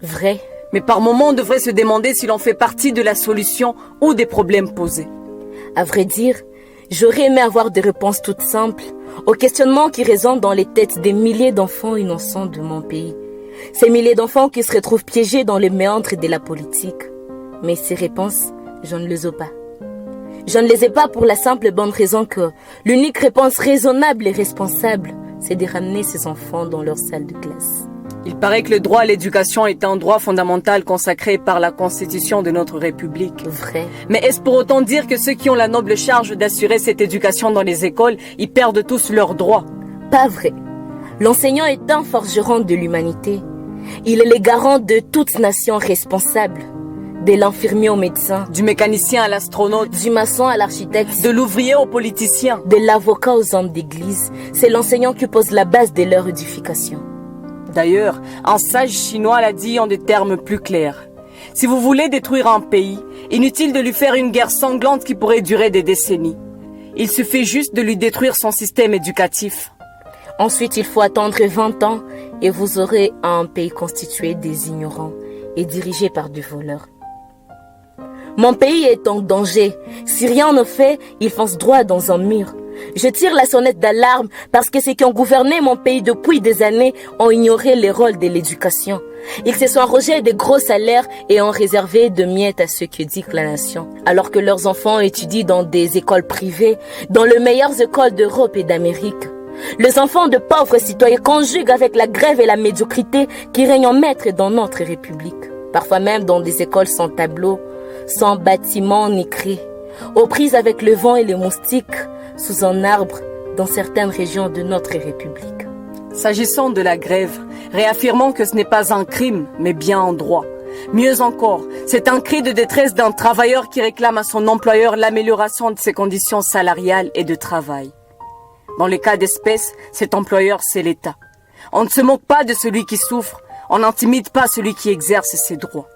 Vrai. Mais par moments, on devrait se demander si l'on fait partie de la solution ou des problèmes posés. À vrai dire, j'aurais aimé avoir des réponses toutes simples aux questionnements qui résonnent dans les têtes des milliers d'enfants innocents de mon pays. Ces milliers d'enfants qui se retrouvent piégés dans les méandres de la politique. Mais ces réponses, je ne les ai pas. Je ne les ai pas pour la simple et bonne raison que l'unique réponse raisonnable et responsable, c'est de ramener ces enfants dans leur salle de classe. Il paraît que le droit à l'éducation est un droit fondamental consacré par la Constitution de notre République. Vrai. Mais est-ce pour autant dire que ceux qui ont la noble charge d'assurer cette éducation dans les écoles, ils perdent tous leurs droits? Pas vrai. L'enseignant est un forgeron de l'humanité. Il est le garant de toute nation responsable. De l'infirmier au médecin, du mécanicien à l'astronaute, du maçon à l'architecte, de l'ouvrier au politicien, de l'avocat aux hommes d'église. C'est l'enseignant qui pose la base de leur édification. D'ailleurs, un sage chinois l'a dit en des termes plus clairs. Si vous voulez détruire un pays, inutile de lui faire une guerre sanglante qui pourrait durer des décennies. Il suffit juste de lui détruire son système éducatif. Ensuite, il faut attendre 20 ans et vous aurez un pays constitué des ignorants et dirigé par des voleurs. Mon pays est en danger. Si rien ne fait, il fonce droit dans un mur. Je tire la sonnette d'alarme parce que ceux qui ont gouverné mon pays depuis des années ont ignoré le rôle de l'éducation. Ils se sont arrogés de gros salaires et ont réservé de miettes à ceux qui dictent la nation. Alors que leurs enfants étudient dans des écoles privées, dans les meilleures écoles d'Europe et d'Amérique. Les enfants de pauvres citoyens conjuguent avec la grève et la médiocrité qui règnent en maître dans notre République. Parfois même dans des écoles sans tableau, sans bâtiment ni cris, aux prises avec le vent et les moustiques, sous un arbre dans certaines régions de notre République. S'agissant de la grève, réaffirmons que ce n'est pas un crime, mais bien un droit. Mieux encore, c'est un cri de détresse d'un travailleur qui réclame à son employeur l'amélioration de ses conditions salariales et de travail. Dans le cas d'espèce, cet employeur, c'est l'État. On ne se moque pas de celui qui souffre, on n'intimide pas celui qui exerce ses droits.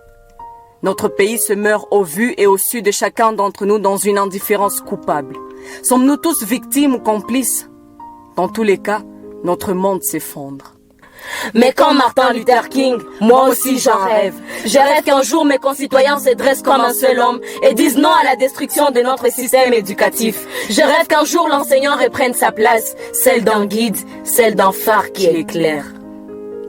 Notre pays se meurt au vu et au su de chacun d'entre nous dans une indifférence coupable. Sommes-nous tous victimes ou complices? Dans tous les cas, notre monde s'effondre. Mais comme Martin Luther King, moi aussi j'en rêve. Je rêve qu'un jour mes concitoyens se dressent comme un seul homme et disent non à la destruction de notre système éducatif. Je rêve qu'un jour l'enseignant reprenne sa place, celle d'un guide, celle d'un phare qui éclaire.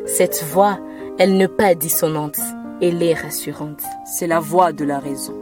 Cette voix, elle n'est pas dissonante, elle est rassurante. C'est la voix de la raison.